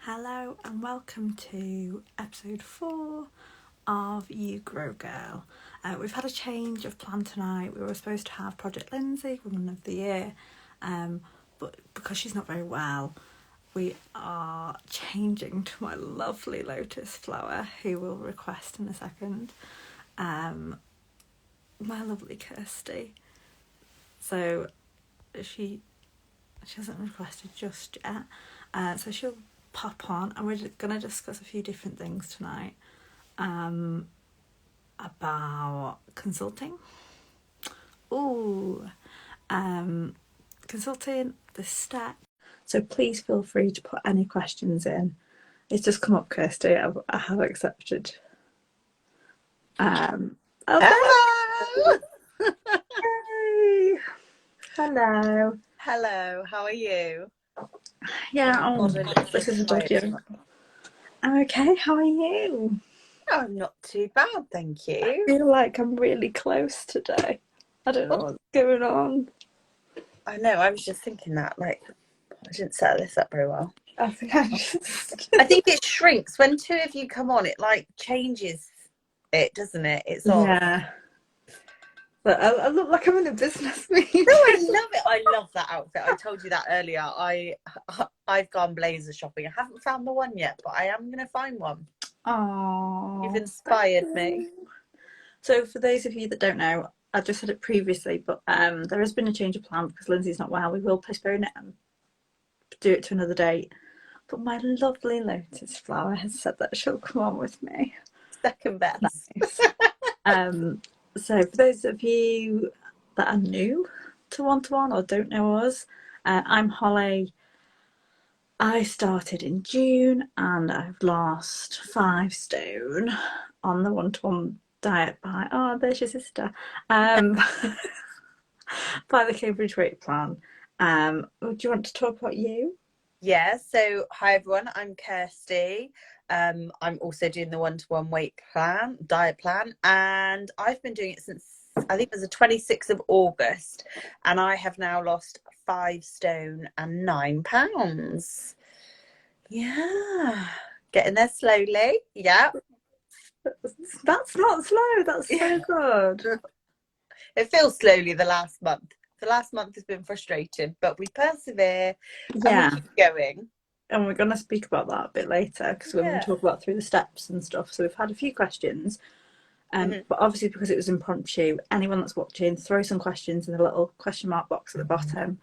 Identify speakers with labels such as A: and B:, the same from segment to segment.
A: Hello and welcome to episode 4 of You Grow Girl. We've had a change of plan tonight. We were supposed to have Project Lindsay, Woman of the Year, but because she's not very well, we are changing to my lovely Lotus flower, who we'll request in a second, my lovely Kirsty. So she hasn't requested just yet, so she'll pop on and we're going to discuss a few different things tonight about consulting. Consulting, the step. So please feel free to put any questions in. It's just come up, Kirsty. I have accepted.
B: Hello.
A: Hey. Hello.
B: Hello, how are you?
A: Yeah, this is a dodgy. I'm okay, how are you?
B: I'm not too bad, thank
A: I
B: you.
A: feel like I'm really close today. I don't know what's going on.
B: I know, I was just thinking that, I didn't set this up very well.
A: I think
B: I think it shrinks. When two of you come on, it changes it, doesn't it? It's odd.
A: Yeah. But I look like I'm in a business meeting.
B: No, I love it. I love that outfit. I told you that earlier. I've gone blazer shopping. I haven't found the one yet, but I am going to find one.
A: Oh,
B: you've inspired me.
A: So for those of you that don't know, I just said it previously, but there has been a change of plan because Lindsay's not well. We will postpone it and do it to another date. But my lovely Lotus flower has said that she'll come on with me.
B: Second best.
A: Nice. So for those of you that are new to one-to-one or don't know us, I'm Holly. I started in June and I've lost 5 stone on the one-to-one diet there's your sister, by the Cambridge Weight Plan. Do you want to talk about you?
B: Yeah, so hi everyone, I'm Kirsty. I'm also doing the one-to-one diet plan, and I've been doing it since I think it was the 26th of August, and I have now lost 5 stone and 9 pounds. Yeah, getting there slowly. Yeah,
A: that's not slow. That's so good.
B: It feels slowly the last month. The last month has been frustrating, but we persevere and we keep going.
A: And we're going to speak about that a bit later because we're going to talk about through the steps and stuff. So we've had a few questions, but obviously because it was impromptu, anyone that's watching, throw some questions in the little question mark box at the bottom.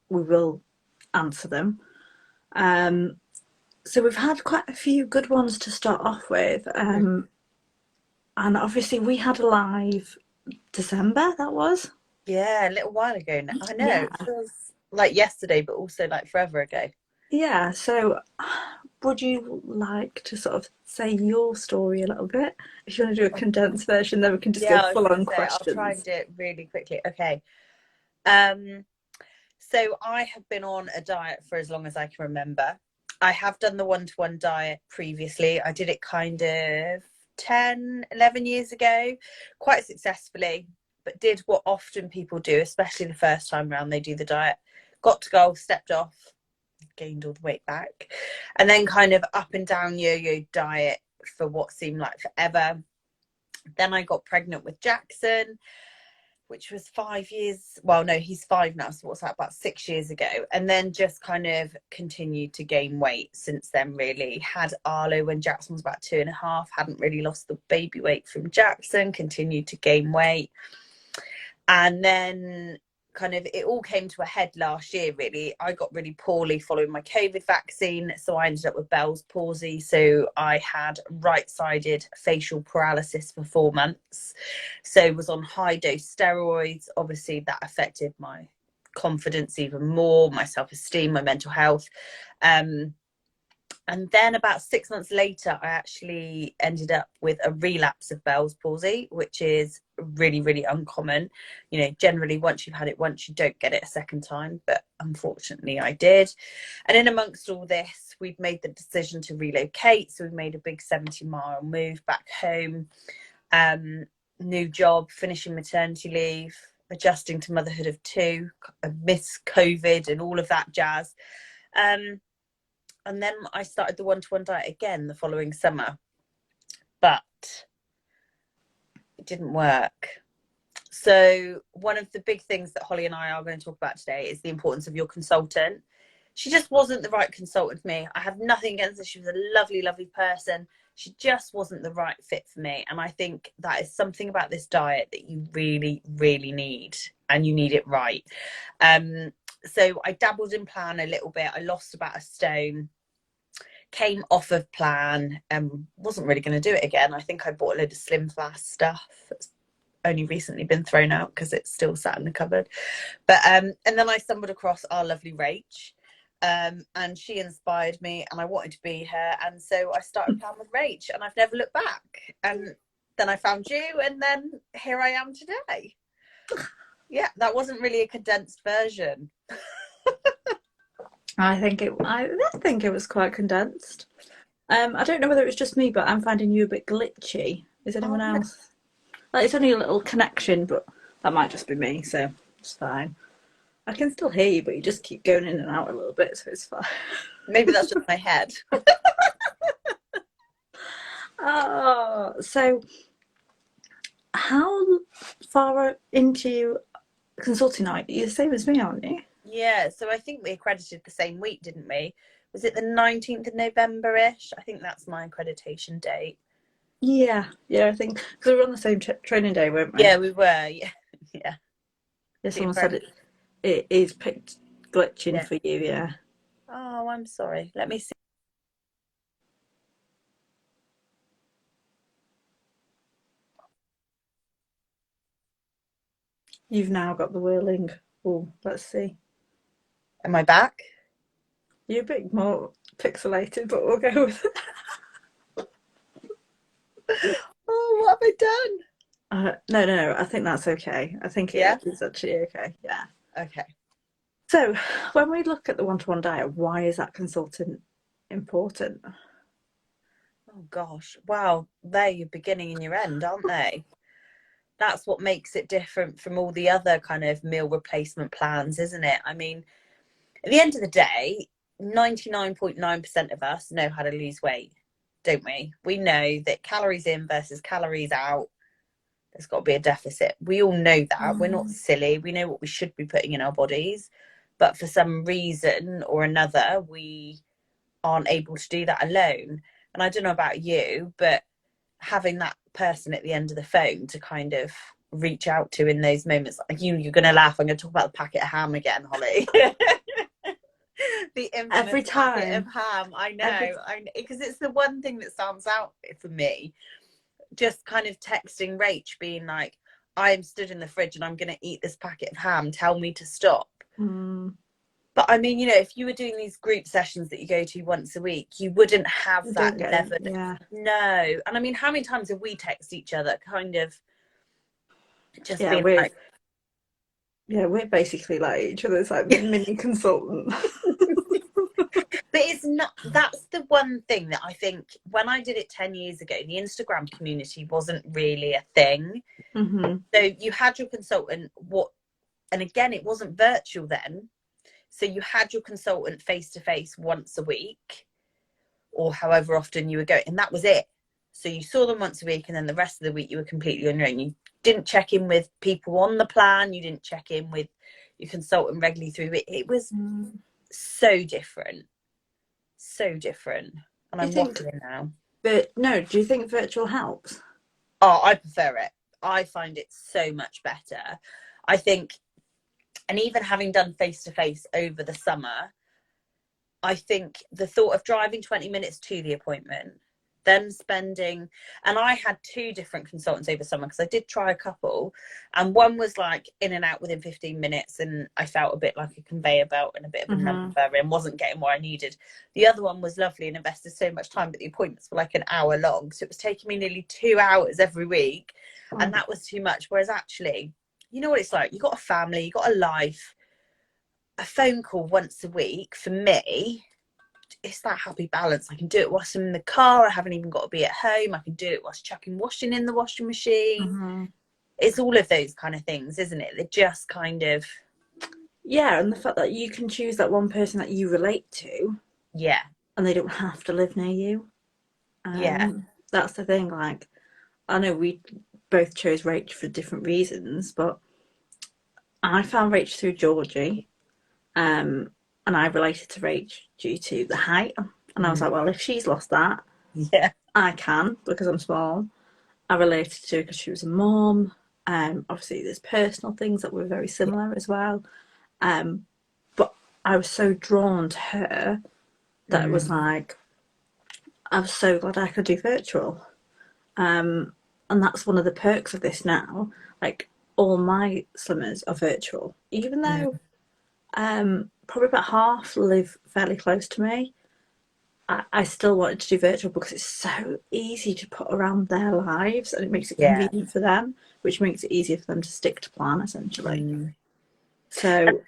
A: We will answer them. So we've had quite a few good ones to start off with. And obviously we had a live December, that was.
B: Yeah, a little while ago now. I know, yeah. It feels like yesterday, but also like forever ago.
A: Yeah, so would you like to sort of say your story a little bit? If you want to do a condensed version, then we can just go full on questions.
B: I'll try and do it really quickly. Okay. So I have been on a diet for as long as I can remember. I have done the one-to-one diet previously. I did it kind of 10, 11 years ago, quite successfully, but did what often people do, especially the first time around they do the diet. Got to goal, stepped off, gained all the weight back, and then kind of up and down yo-yo diet for what seemed like forever. Then I got pregnant with Jackson, which was 5 years. Well, no, he's 5 now. So what's that, about 6 years ago? And then just kind of continued to gain weight since then, really. Had Arlo when Jackson was about 2.5. Hadn't really lost the baby weight from Jackson. Continued to gain weight. And then kind of it all came to a head last year, really. I got really poorly following my COVID vaccine, so I ended up with Bell's palsy. So I had right-sided facial paralysis for 4 months. So was on high-dose steroids. Obviously, that affected my confidence even more, my self-esteem, my mental health. And then about 6 months later, I actually ended up with a relapse of Bell's palsy, which is really, really uncommon. You know, generally, once you've had it once, you don't get it a second time. But unfortunately, I did. And in amongst all this, we'd made the decision to relocate. So we made a big 70-mile move back home. New job, finishing maternity leave, adjusting to motherhood of 2, miss COVID and all of that jazz. And then I started the one-to-one diet again the following summer, but it didn't work. So one of the big things that Holly and I are going to talk about today is the importance of your consultant. She just wasn't the right consultant for me. I have nothing against her. She was a lovely, lovely person. She just wasn't the right fit for me. And I think that is something about this diet that you really, really need, and you need it right. So I dabbled in plan a little bit. I lost about a stone, came off of plan, and wasn't really going to do it again. I think I bought a load of Slim Fast stuff that's only recently been thrown out because it's still sat in the cupboard. But and then I stumbled across our lovely Rach. And she inspired me, and I wanted to be her, and so I started plan with Rach, and I've never looked back. And then I found you, and then here I am today. Yeah, that wasn't really a condensed version.
A: I think it was quite condensed. I don't know whether it was just me, but I'm finding you a bit glitchy. Is anyone else? Like, it's only a little connection, but that might just be me, so it's fine. I can still hear you, but you just keep going in and out a little bit, so it's fine.
B: Maybe that's just my head.
A: Oh, so how far into consulting night? You're the same as me, aren't you?
B: Yeah, so I think we accredited the same week, didn't we? Was it the 19th of November-ish? I think that's my accreditation date.
A: Yeah, I think, because we were on the same training day, weren't we?
B: Yeah, we were, yeah.
A: Someone said it is picked glitching for you, yeah.
B: Oh, I'm sorry. Let me see.
A: You've now got the whirling. Oh, let's see.
B: Am I back?
A: You're a bit more pixelated, but we'll go with it.
B: Oh, what have I done?
A: No, I think that's okay. I think it is actually okay, yeah.
B: Okay.
A: So, when we look at the one-to-one diet, why is that consultant important?
B: Oh, gosh. Wow, they're your beginning and your end, aren't they? That's what makes it different from all the other kind of meal replacement plans, isn't it? I mean, at the end of the day, 99.9% of us know how to lose weight, don't we? We know that calories in versus calories out, there's got to be a deficit. We all know that. We're not silly. We know what we should be putting in our bodies. But for some reason or another, we aren't able to do that alone. And I don't know about you, but having that person at the end of the phone to kind of reach out to in those moments, like you're going to laugh. I'm going to talk about the packet of ham again, Holly. The infamous
A: Every time.
B: packet of ham. I know, because it's the one thing that stands out for me. Just kind of texting Rach, being like, I am stood in the fridge and I'm going to eat this packet of ham. Tell me to stop. But I mean, if you were doing these group sessions that you go to once a week, you wouldn't have that level. No. And I mean, how many times have we texted each other kind of just being like...
A: Yeah, we're basically like each other's like mini consultant.
B: But it's not, that's the one thing that I think when I did it 10 years ago, the Instagram community wasn't really a thing. So you had your consultant, and again, it wasn't virtual then. So you had your consultant face to face once a week or however often you were going, and that was it. So you saw them once a week, and then the rest of the week you were completely on your own. You didn't check in with people on the plan. You didn't check in with your consultant regularly through it. It was so different. So different. And I'm waffling now.
A: But no, do you think virtual helps?
B: Oh, I prefer it. I find it so much better. I think, and even having done face-to-face over the summer, I think the thought of driving 20 minutes to the appointment, then spending, and I had 2 different consultants over summer because I did try a couple, and one was like in and out within 15 minutes, and I felt a bit like a conveyor belt and a bit of a number and wasn't getting what I needed. The other one was lovely and invested so much time, but the appointments were like an hour long, so it was taking me nearly 2 hours every week, and that was too much. Whereas actually, you know what it's like, you've got a family, you've got a life, a phone call once a week for me, it's that happy balance. I can do it whilst I'm in the car. I haven't even got to be at home. I can do it whilst chucking washing in the washing machine. It's all of those kind of things, isn't it? They're just kind of...
A: Yeah, and the fact that you can choose that one person that you relate to.
B: Yeah.
A: and they don't have to live near you.
B: Yeah.
A: That's the thing. Like, I know we both chose Rach for different reasons, but I found Rach through Georgie, and I related to Rach due to the height. And I was like, well, if she's lost that,
B: Yeah.
A: I can because I'm small. I related to her because she was a mom. Obviously, there's personal things that were very similar as well. But I was so drawn to her that it was like, I was so glad I could do virtual. And that's one of the perks of this now. Like, all my slimmers are virtual, even though probably about half live fairly close to me. I still wanted to do virtual because it's so easy to put around their lives and it makes it
B: Yeah.
A: convenient for them, which makes it easier for them to stick to plan essentially. So,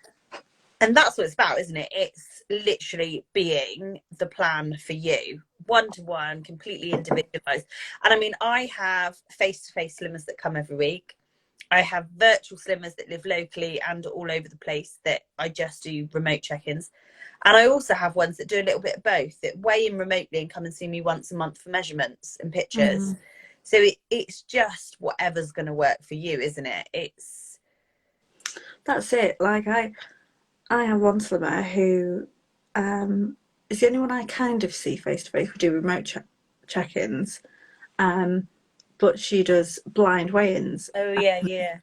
B: and that's what it's about, isn't it? It's literally being the plan for you, one-to-one, completely individualized. And I mean, I have face-to-face slimmers that come every week. I have virtual slimmers that live locally and all over the place that I just do remote check-ins. And I also have ones that do a little bit of both, that weigh in remotely and come and see me once a month for measurements and pictures. So it's just whatever's going to work for you, isn't it?
A: that's it. Like, I have one slimmer who is the only one I kind of see face to face. We do remote check-ins, but she does blind weigh-ins.
B: Oh, yeah.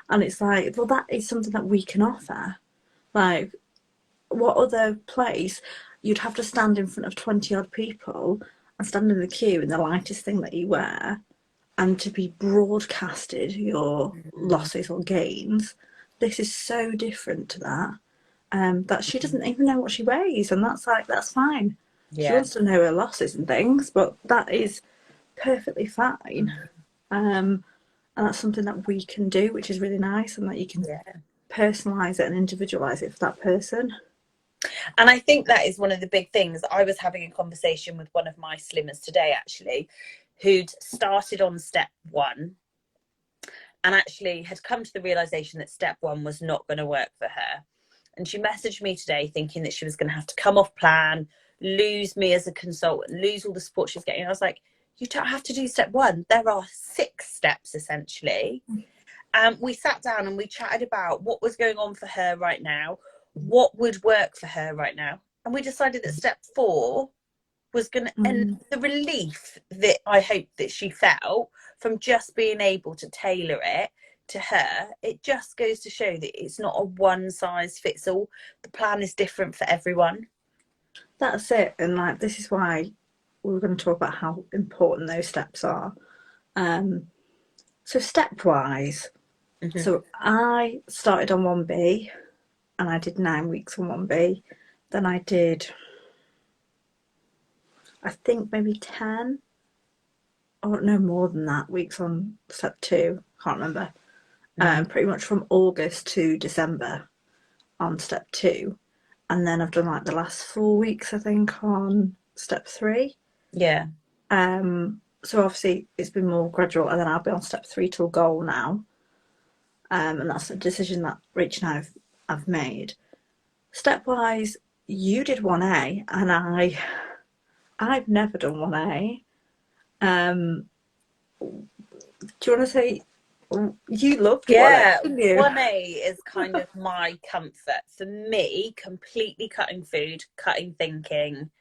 A: And it's like, well, that is something that we can offer. Like, what other place you'd have to stand in front of 20 odd people and stand in the queue in the lightest thing that you wear and to be broadcasted your losses or gains? This is so different to that. That she doesn't even know what she weighs, and that's fine. She
B: Yeah.
A: wants to know her losses and things, but that is perfectly fine. And that's something that we can do, which is really nice, and that you can personalize it and individualize it for that person.
B: And I think that is one of the big things. I was having a conversation with one of my slimmers today, actually, who'd started on step 1 and actually had come to the realization that step 1 was not going to work for her. And she messaged me today thinking that she was going to have to come off plan, lose me as a consultant, lose all the support she's getting. And I was like, you don't have to do step 1. There are 6 steps, essentially. We sat down and we chatted about what was going on for her right now, what would work for her right now. And we decided that step 4 was going to, and the relief that I hope that she felt from just being able to tailor it to her, it just goes to show that it's not a one size fits all. The plan is different for everyone.
A: That's it. And like, this is why we were going to talk about how important those steps are. So step-wise, so I started on 1B and I did 9 weeks on 1B. Then I did, I think, maybe 10 or no more than that weeks on step 2. Can't remember. Pretty much from August to December on step 2. And then I've done like the last 4 weeks, I think, on step 3.
B: Yeah.
A: So obviously it's been more gradual, and then I'll be on step 3 till goal now. And that's a decision that Rich and I've made. Stepwise, you did 1A, and I've never done 1A. Do you want to say you loved 1A, didn't you?
B: 1A is kind of my comfort. For me, completely cutting food, cutting thinking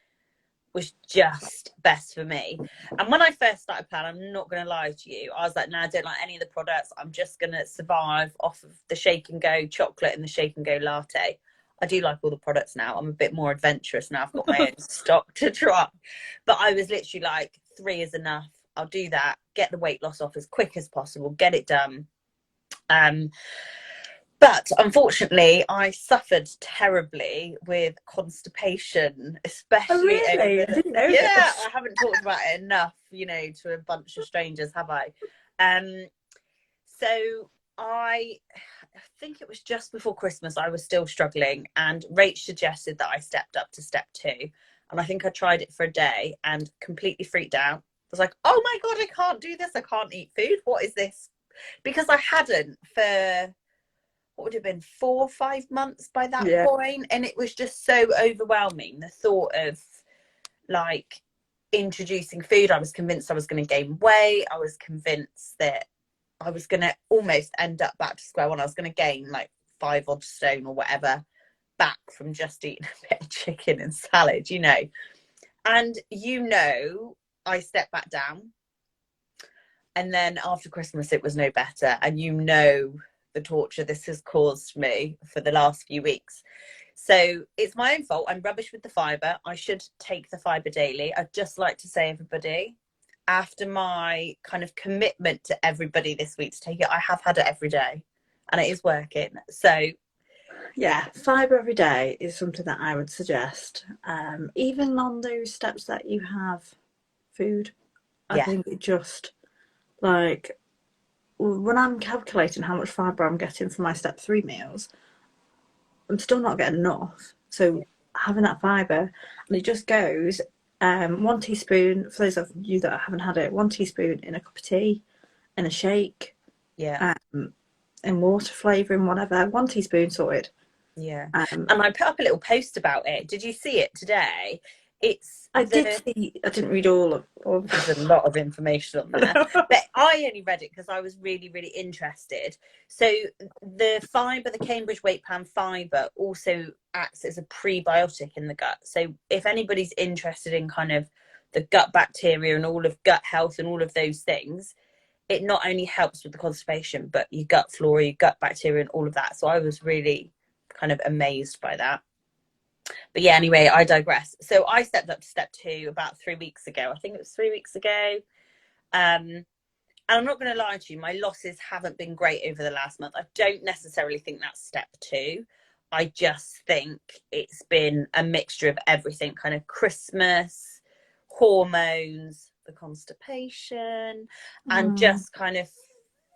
B: was just best for me. And when I first started plan, I'm not going to lie to you, I was like, no, I don't like any of the products. I'm just going to survive off of the Shake and Go chocolate and the Shake and Go latte. I do like all the products now. I'm a bit more adventurous now. I've got my own stock to try. But I was literally like, 3 is enough. I'll do that. Get the weight loss off as quick as possible. Get it done. But unfortunately, I suffered terribly with constipation, especially
A: Oh, really? I didn't know this.
B: I haven't talked about it enough, to a bunch of strangers, have I? So I think it was just before Christmas, I was still struggling, and Rach suggested that I stepped up to step 2. And I think I tried it for a day and completely freaked out. I was like, oh my God, I can't do this. I can't eat food. What is this? Because I hadn't for, what would have been 4 or 5 months by that point. And it was just so overwhelming. The thought of like introducing food. I was convinced I was going to gain weight. I was convinced that I was going to almost end up back to square one. I was going to gain like 5 odd stone or whatever back from just eating a bit of chicken and salad, you know. And, you know, I stepped back down. And then after Christmas, it was no better. And you know the torture this has caused me for the last few weeks. So it's my own fault. I'm rubbish with the fibre. I should take the fibre daily. I'd just like to say, everybody, after my kind of commitment to everybody this week to take it, I have had it every day and it is working. So
A: yeah, fibre every day is something that I would suggest. Even on those steps that you have food, I think it just, like, when I'm calculating how much fibre I'm getting for my step 3 meals, I'm still not getting enough. So having that fibre, and it just goes 1 teaspoon, for those of you that haven't had it, 1 teaspoon in a cup of tea, in a shake, in water flavouring, whatever. 1 teaspoon sorted.
B: Yeah. And I put up a little post about it. Did you see it today?
A: I did see. I didn't read all of.
B: There's a lot of information on there, but I only read it because I was really, really interested. So the fibre, the Cambridge Weight Plan fibre, also acts as a prebiotic in the gut. So if anybody's interested in kind of the gut bacteria and all of gut health and all of those things, it not only helps with the constipation, but your gut flora, your gut bacteria, and all of that. So I was really kind of amazed by that. But yeah, anyway, I digress. So I stepped up to step 2 about 3 weeks ago. I think it was 3 weeks ago. And I'm not going to lie to you, my losses haven't been great over the last month. I don't necessarily think that's step 2. I just think it's been a mixture of everything, kind of Christmas, hormones, the constipation, and just kind of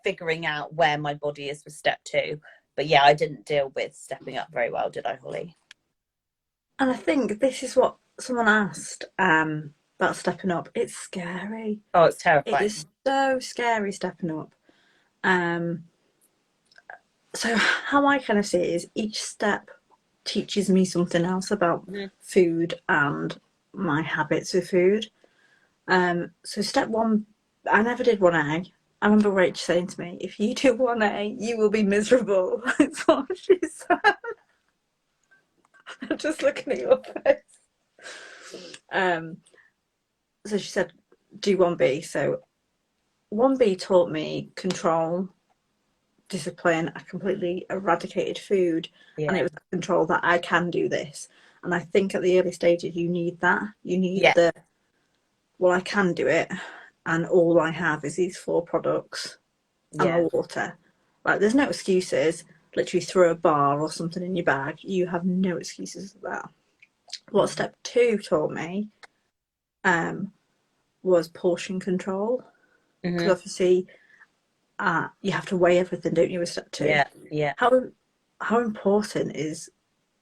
B: figuring out where my body is with step 2. But yeah, I didn't deal with stepping up very well, did I, Holly?
A: And I think this is what someone asked about stepping up. It's scary.
B: Oh, it's terrifying.
A: It is so scary stepping up. So how I kind of see it is each step teaches me something else about food and my habits with food. So step 1, I never did 1A. I remember Rach saying to me, if you do 1A, you will be miserable. That's what she said. I'm just looking at your face. So she said, do 1B. So 1B taught me control, discipline. I completely eradicated food, and it was control that I can do this. And I think at the early stages, you need that. You need well, I can do it, and all I have is these 4 products and the water. Like, there's no excuses. Literally throw a bar or something in your bag. You have no excuses for that. What step 2 taught me was portion control. Because obviously you have to weigh everything, don't you, with step 2?
B: Yeah.
A: How important is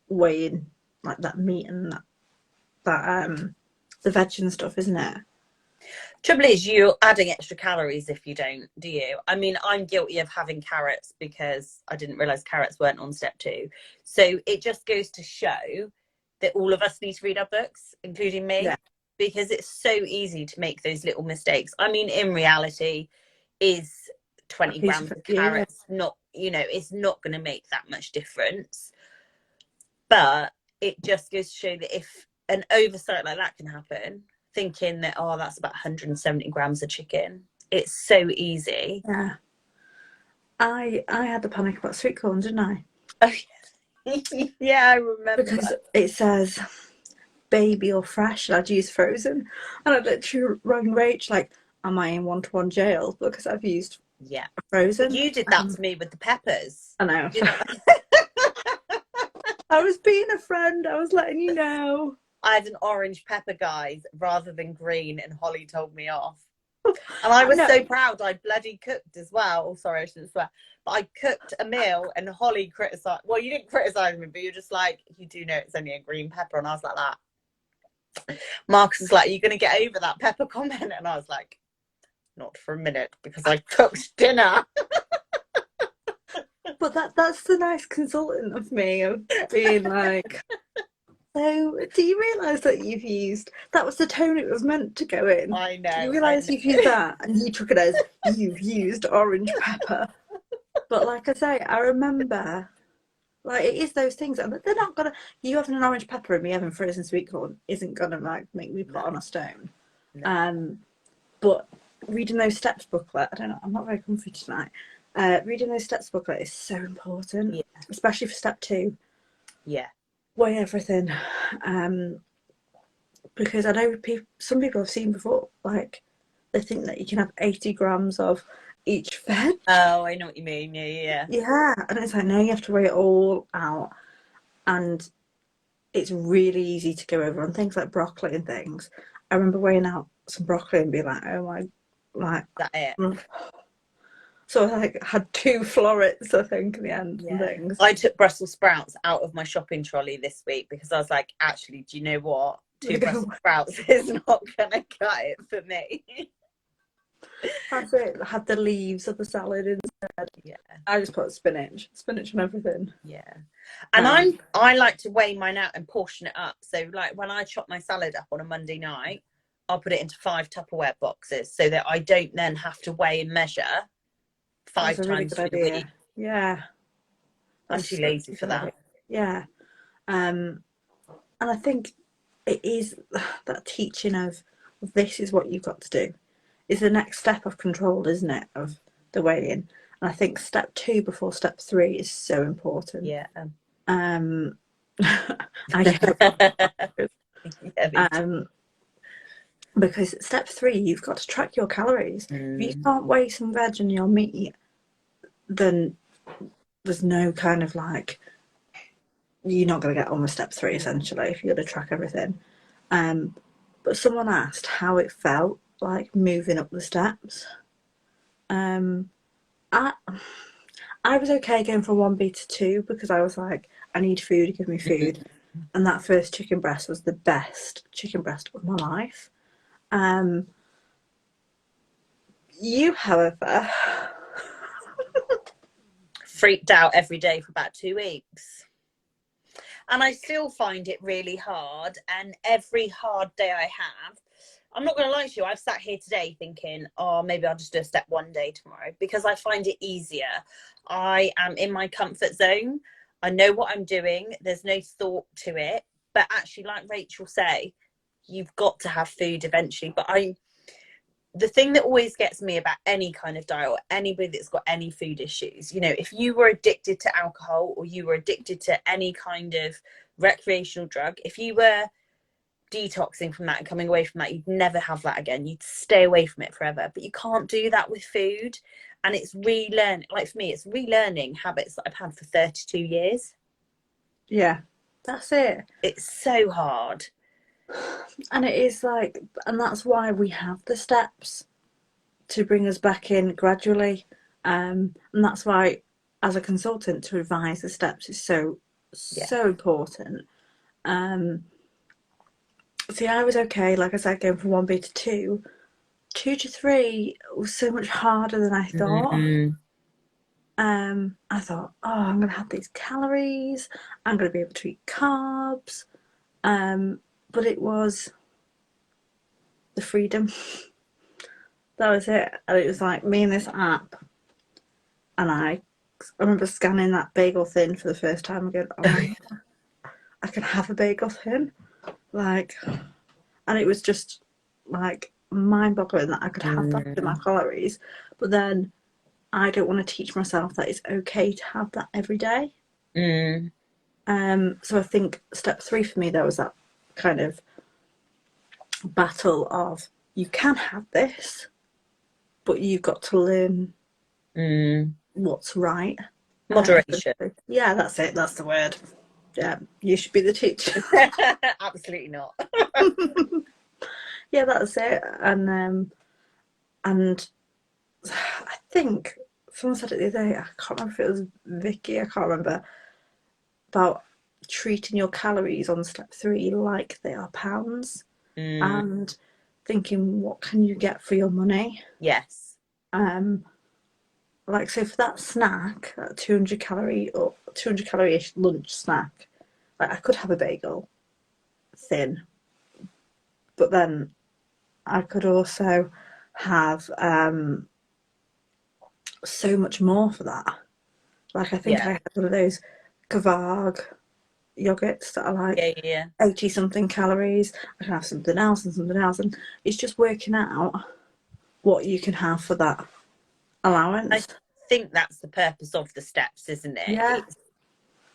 A: weighing like that meat and that the veg and stuff, isn't it?
B: Trouble is, you're adding extra calories if you don't, do you? I mean, I'm guilty of having carrots because I didn't realise carrots weren't on step 2. So it just goes to show that all of us need to read our books, including me, because it's so easy to make those little mistakes. I mean, in reality, is 20 grams of carrots not, you know, it's not going to make that much difference. But it just goes to show that if an oversight like that can happen, thinking that, oh, that's about 170 grams of chicken, it's so easy.
A: Yeah. I had the panic about sweet corn, didn't I?
B: Oh, yeah, I remember.
A: Because it says baby or fresh, and I'd use frozen. And I literally rang Rach, like, am I in 1-to-1 jail because I've used frozen?
B: You did that to me with the peppers.
A: I know. I was being a friend. I was letting you know.
B: I had an orange pepper, guys, rather than green, and Holly told me off. And I was so proud. I bloody cooked as well. Oh, sorry, I shouldn't swear. But I cooked a meal, and Holly criticised. Well, you didn't criticise me, but you're just like, you do know it's only a green pepper. And I was like that. Marcus was like, are you going to get over that pepper comment? And I was like, not for a minute, because I cooked dinner.
A: But that's the nice consultant of me, of being like, So, do you realise that that was the tone it was meant to go in?
B: I know.
A: Do you realise you've used that and you took it as you've used orange pepper? But like I say, I remember, like, it is those things, and they're not gonna. You having an orange pepper and me having frozen sweet corn isn't gonna like make me put on a stone.
B: No.
A: But reading those steps booklet, I don't know. I'm not very comfy tonight. Reading those steps booklet is so important, especially for step 2.
B: Yeah.
A: Weigh everything, because I know some people I've seen before, like they think that you can have 80 grams of each veg.
B: Oh, I know what you mean. Yeah.
A: Yeah, and it's like, no, you have to weigh it all out, and it's really easy to go over on things like broccoli and things. I remember weighing out some broccoli and being like, oh my, like
B: that it.
A: So I like had 2 florets, I think, in the end, and things.
B: I took Brussels sprouts out of my shopping trolley this week because I was like, actually, do you know what? 2 Brussels sprouts is not gonna cut it for me.
A: That's it. I had the leaves of the salad instead.
B: Yeah.
A: I just put spinach and everything.
B: Yeah. And I like to weigh mine out and portion it up. So like when I chop my salad up on a Monday night, I'll put it into 5 Tupperware boxes so that I don't then have to weigh and measure 5 times through the week.
A: Yeah.
B: I'm too lazy for that.
A: Yeah. And I think it is that teaching of this is what you've got to do is the next step of control, isn't it, of the weighing. And I think step 2 before step 3 is so important.
B: Yeah.
A: Because step 3, you've got to track your calories. If you can't weigh some veg in your meat, then there's no kind of like, you're not going to get on with step 3 essentially if you're going to track everything. But someone asked how it felt like moving up the steps. I was okay going from 1B to 2 because I was like, I need food, give me food. And that first chicken breast was the best chicken breast of my life. You, however,
B: freaked out every day for about 2 weeks. And I still find it really hard. And every hard day I have, I'm not going to lie to you, I've sat here today thinking, oh, maybe I'll just do a step 1 day tomorrow because I find it easier. I am in my comfort zone. I know what I'm doing. There's no thought to it. But actually, like Rachel say, you've got to have food eventually. But the thing that always gets me about any kind of diet or anybody that's got any food issues, you know, if you were addicted to alcohol or you were addicted to any kind of recreational drug, if you were detoxing from that and coming away from that, you'd never have that again. You'd stay away from it forever. But you can't do that with food. And it's relearning, like for me, it's relearning habits that I've had for 32 years.
A: Yeah, that's it.
B: It's so hard.
A: And it is like, and that's why we have the steps to bring us back in gradually. And that's why, as a consultant, to advise the steps is so important. See, I was okay, like I said, going from 1B to 2. 2 to 3 was so much harder than I thought. I thought, oh, I'm going to have these calories. I'm going to be able to eat carbs. But it was the freedom. That was it. And it was like me and this app. And I remember scanning that bagel thin for the first time and going, oh my God, I can have a bagel thin. Like, and it was just like mind-boggling that I could have that in my calories. But then I don't want to teach myself that it's okay to have that every day. So I think step 3 for me, there was that kind of battle of you can have this, but you've got to learn what's right.
B: Moderation.
A: Yeah, that's it. That's the word. Yeah, you should be the teacher.
B: Absolutely not.
A: Yeah, that's it. And I think someone said it the other day, I can't remember if it was Vicky, I can't remember, about treating your calories on step 3 like they are pounds and thinking, what can you get for your money?
B: Yes.
A: Like, so for that snack, that 200 calorie or 200 calorie-ish lunch snack, like I could have a bagel, thin, but then I could also have so much more for that. Like I think I had one of those Kvarg yogurts that are like 80 something calories. I can have something else and something else, and it's just working out what you can have for that allowance.
B: I think that's the purpose of the steps, isn't it?
A: Yeah.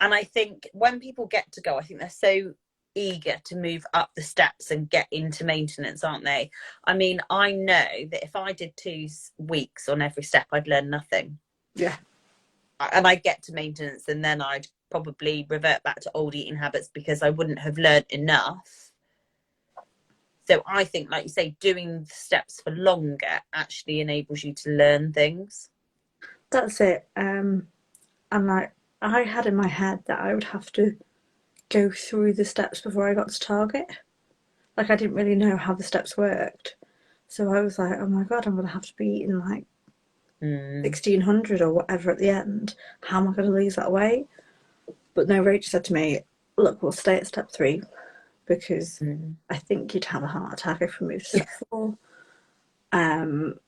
B: And I think when people get to go, I think they're so eager to move up the steps and get into maintenance, aren't they? I mean, I know that if I did 2 weeks on every step, I'd learn nothing.
A: Yeah.
B: And I'd get to maintenance and then I'd probably revert back to old eating habits because I wouldn't have learned enough. So I think, like you say, doing the steps for longer actually enables you to learn things.
A: That's it. And like I had in my head that I would have to go through the steps before I got to target. Like I didn't really know how the steps worked. So I was like, oh my God, I'm going to have to be eating like 1600 or whatever at the end. How am I going to lose that weight? But no, Rachel said to me, look, we'll stay at step 3 because I think you'd have a heart attack if we moved to step 4. And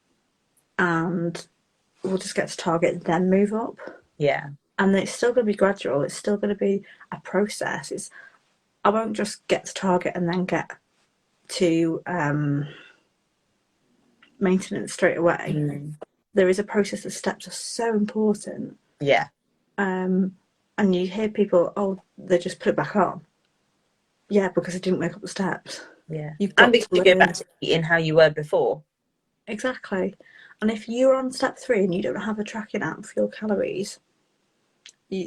A: we'll just get to target and then move up.
B: Yeah.
A: And it's still going to be gradual. It's still going to be a process. I won't just get to target and then get to maintenance straight away. There is a process. The steps are so important.
B: Yeah.
A: And you hear people, oh, they just put it back on. Yeah, because I didn't make up the steps.
B: Yeah. And because you go back to eating how you were before.
A: Exactly. And if you're on step 3 and you don't have a tracking app for your calories,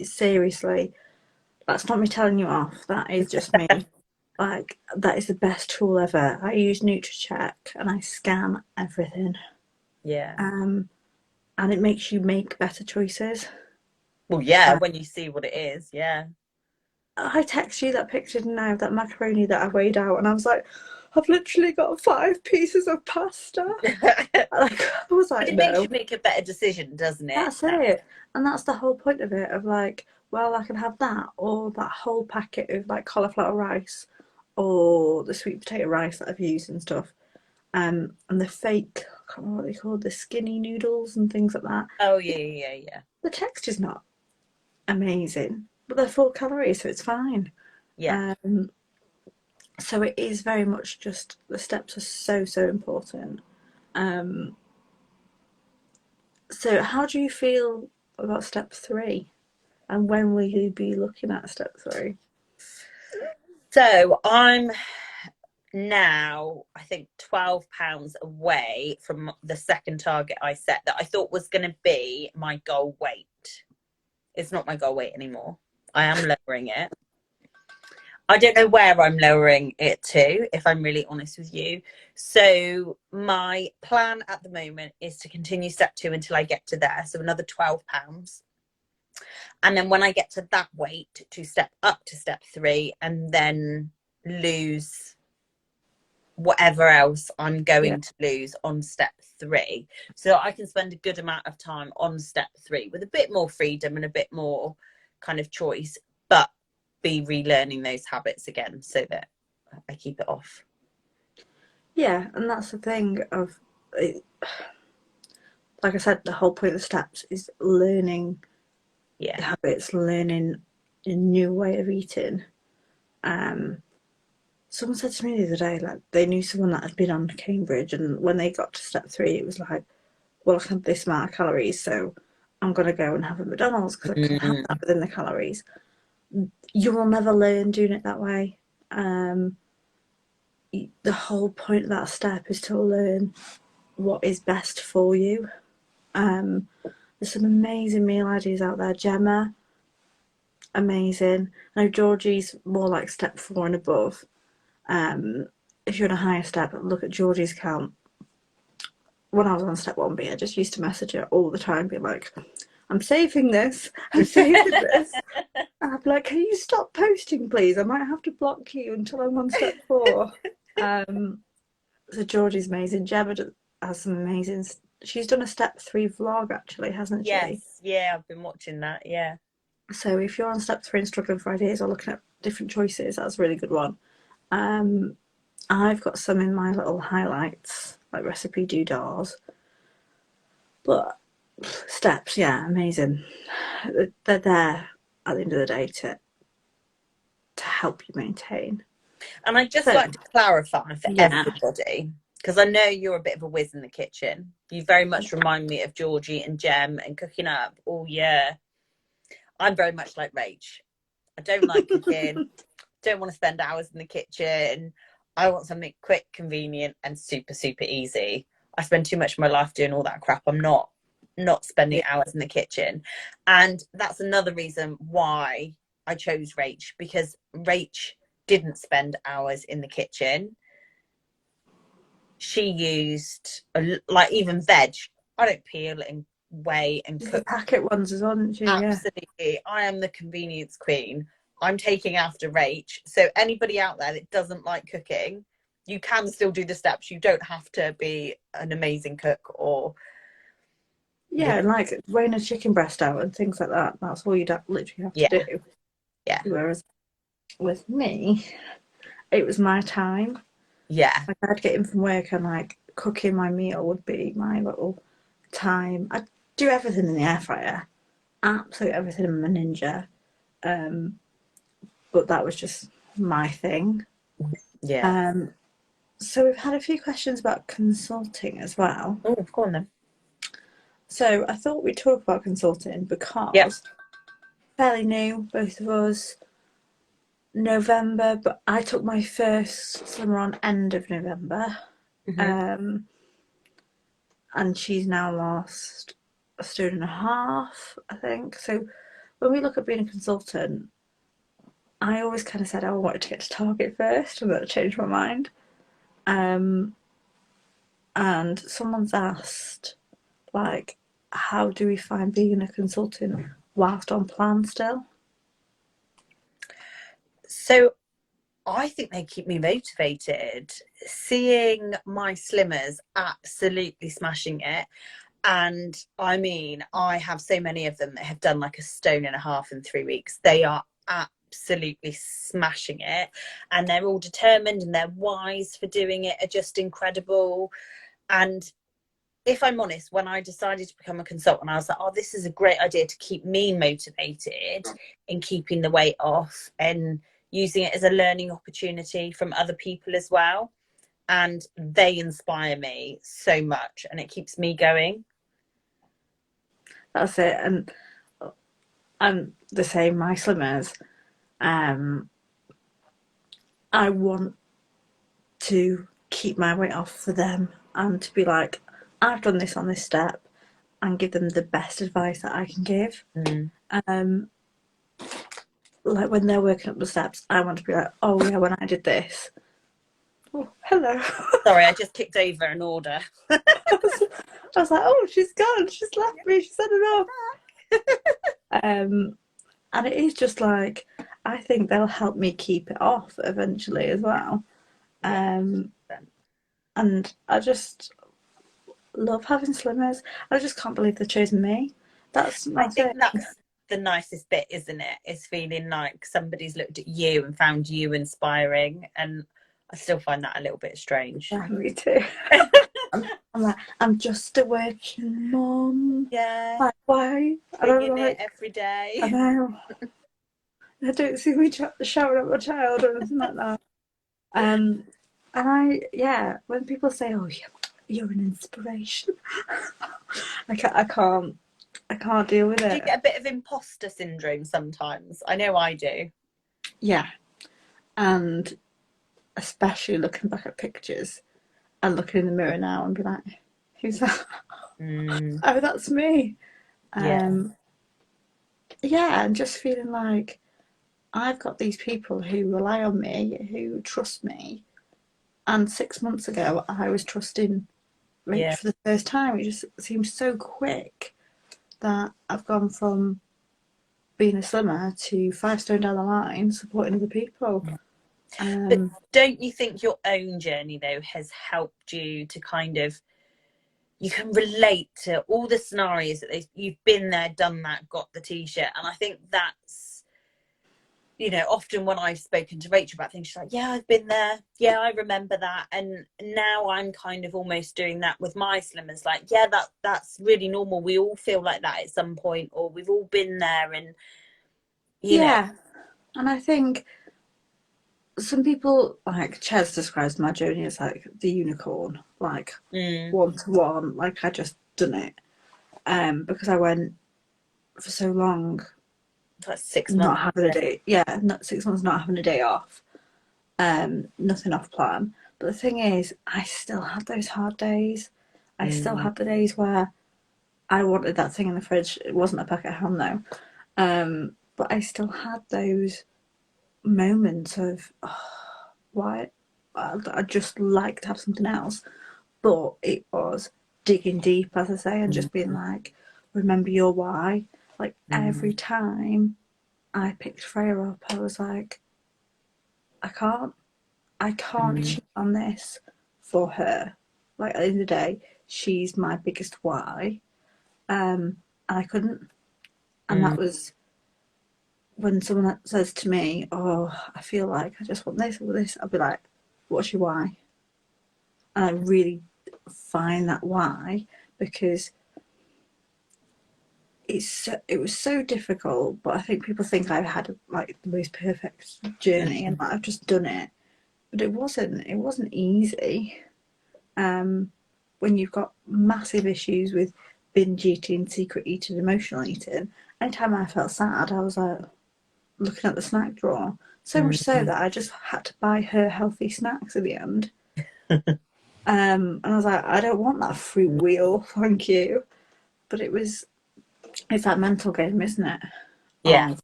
A: seriously, that's not me telling you off. That is just me. Like, that is the best tool ever. I use NutriCheck and I scan everything.
B: Yeah.
A: And it makes you make better choices.
B: Well, yeah, when you see what it is, yeah.
A: I text you that picture now of that macaroni that I weighed out, and I was like, I've literally got 5 pieces of pasta. Like, I was like,
B: but it makes you make a better decision, doesn't it?
A: That's it. And that's the whole point of it, of like, well, I can have that, or that whole packet of like cauliflower rice, or the sweet potato rice that I've used and stuff. And the fake, I can't remember what they're called, the skinny noodles and things like that.
B: Oh, yeah.
A: The texture's not amazing, but they're full calories, so it's fine.
B: Yeah.
A: So it is very much just, the steps are so important. So how do you feel about step 3? And when will you be looking at step 3?
B: So I'm now, I think, £12 away from the second target I set that I thought was going to be my goal weight. It's not my goal weight anymore. I am lowering it. I don't know where I'm lowering it to, if I'm really honest with you. So my plan at the moment is to continue step 2 until I get to there. So another £12. And then when I get to that weight, to step up to step 3 and then lose whatever else I'm going to lose on step 3. So I can spend a good amount of time on step 3 with a bit more freedom and a bit more kind of choice, but be relearning those habits again so that I keep it off. Yeah,
A: and that's the thing of it, like I said, the whole point of the steps is learning habits, learning a new way of eating. Someone said to me the other day, like, they knew someone that had been on Cambridge, and when they got to step 3, it was like, well, I can have this amount of calories, so I'm going to go and have a McDonald's because I can have that within the calories. You will never learn doing it that way. The whole point of that step is to learn what is best for you. There's some amazing meal ideas out there. Gemma, amazing. I know Georgie's more like step 4 and above. If you're in a higher step, look at Georgie's count. When I was on step 1B, I just used to message her all the time, be like, I'm saving this, I'm saving this. And I'd be like, can you stop posting, please? I might have to block you until I'm on step 4. So Georgie's amazing. Gemma has some amazing, she's done a step 3 vlog actually, hasn't she?
B: Yes, yeah, I've been watching that, yeah.
A: So if you're on step 3 and struggling for ideas or looking at different choices, that's a really good one. I've got some in my little highlights, like recipe doodles. But steps, yeah, amazing. They're there at the end of the day to help you maintain.
B: And I'd just
A: So,
B: like to clarify for
A: yeah,
B: everybody, because I know you're a bit of a whiz in the kitchen. You very much remind me of Georgie and Jem and cooking up all year. I'm very much like Rach. I don't like cooking, don't want to spend hours in the kitchen. I want something quick, convenient, and super, super easy. I spend too much of my life doing all that crap. I'm not spending hours in the kitchen. And that's another reason why I chose Rach, because Rach didn't spend hours in the kitchen. She used like even veg. I don't peel and weigh and
A: the
B: cook.
A: packet ones as well, didn't you? Yeah.
B: Absolutely. I am the convenience queen. I'm taking after Rach. So anybody out there that doesn't like cooking, you can still do the steps. You don't have to be an amazing cook or
A: Yeah, and like weighing a chicken breast out and things like that. That's all you'd literally have to
B: yeah.
A: do.
B: Yeah.
A: Whereas with me, it was my time.
B: Yeah.
A: Like I'd get in from work and like cooking my meal would be my little time. I'd do everything in the air fryer, absolutely everything. I'm a ninja. But that was just my thing.
B: Yeah.
A: So we've had a few questions about consulting as well.
B: Oh, go on then.
A: So I thought we'd talk about consulting because
B: Yep.
A: fairly new, both of us. November, but I took my first summer on end of November. And she's now lost a stone and a half, I think. So when we look at being a consultant, I always kind of said I wanted to get to Target first, and that changed my mind. And someone's asked, like, how do we find being a consultant whilst on plan still?
B: So I think they keep me motivated. Seeing my slimmers absolutely smashing it. And I mean, I have so many of them that have done like a stone and a half in 3 weeks. They are absolutely smashing it. And they're all determined and their whys for doing it are just incredible. And if I'm honest, when I decided to become a consultant, I was like, oh, this is a great idea to keep me motivated in keeping the weight off and using it as a learning opportunity from other people as well. And they inspire me so much and it keeps me going.
A: That's it. And I'm the same, my slimmers. I want to keep my weight off for them and to be like, I've done this on this step and give them the best advice that I can give. Like when they're working up the steps, I want to be like, oh yeah, when I did this. Oh, hello.
B: Sorry, I just kicked over an order.
A: I was like, oh, she's gone. She's left me. She said enough. And it is just like, I think they'll help me keep it off eventually as well. And I just love having slimmers. I just can't believe they've chosen me. That's my
B: I think
A: thing.
B: that's the nicest bit, isn't it? Is feeling like somebody's looked at you and found you inspiring. And I still find that a little bit strange.
A: Yeah, me too. I'm like, I'm just a working mum.
B: Yeah.
A: Like, why? I don't
B: It every day.
A: I know. I don't see me shouting at my child or anything like that. And yeah, when people say, "Oh, you're an inspiration," I can't deal with
B: Do you
A: it.
B: get a bit of imposter syndrome sometimes? I know I do.
A: Yeah, and especially looking back at pictures and looking in the mirror now and be like, "Who's that?" Oh, that's me.
B: Yeah.
A: Yeah, and just feeling like I've got these people who rely on me, who trust me. And 6 months ago, I was trusting Rach for the first time. It just seems so quick that I've gone from being a slimmer to 5 stone down the line, supporting other people.
B: But don't you think your own journey, though, has helped you to kind of, you can relate to all the scenarios that you've been there, done that, got the t-shirt. And I think you know, often when I've spoken to Rachel about things, she's like, yeah, I've been there. Yeah, I remember that. And now I'm kind of almost doing that with my slimmers. Like, yeah, that's really normal. We all feel like that at some point, or we've all been there. And, you know.
A: Yeah. And I think some people, like Ches describes my journey as like the unicorn, like 1-to-1, like I just done it. Because I went for so long
B: Like 6
A: not
B: months.
A: having a day, yeah, not 6 months not having a day off, nothing off plan. But the thing is, I still had those hard days. I still had the days where I wanted that thing in the fridge. It wasn't a packet of ham though. But I still had those moments of why I just like to have something else. But it was digging deep, as I say, and just being like, remember your why. Like every time I picked Freya up, I was like, I can't cheat on this for her. Like at the end of the day, she's my biggest why. And I couldn't. And that was when someone says to me, oh, I feel like I just want this or this, I'll be like, what's your why? And I really find that why, because it was so difficult, but I think people think I've had like the most perfect journey and I've just done it. But it wasn't easy. When you've got massive issues with binge eating, secret eating, emotional eating, anytime I felt sad, I was like looking at the snack drawer. So much so that I just had to buy her healthy snacks at the end. And I was like, I don't want that free wheel, thank you. But it's that mental game, isn't it?
B: Yeah.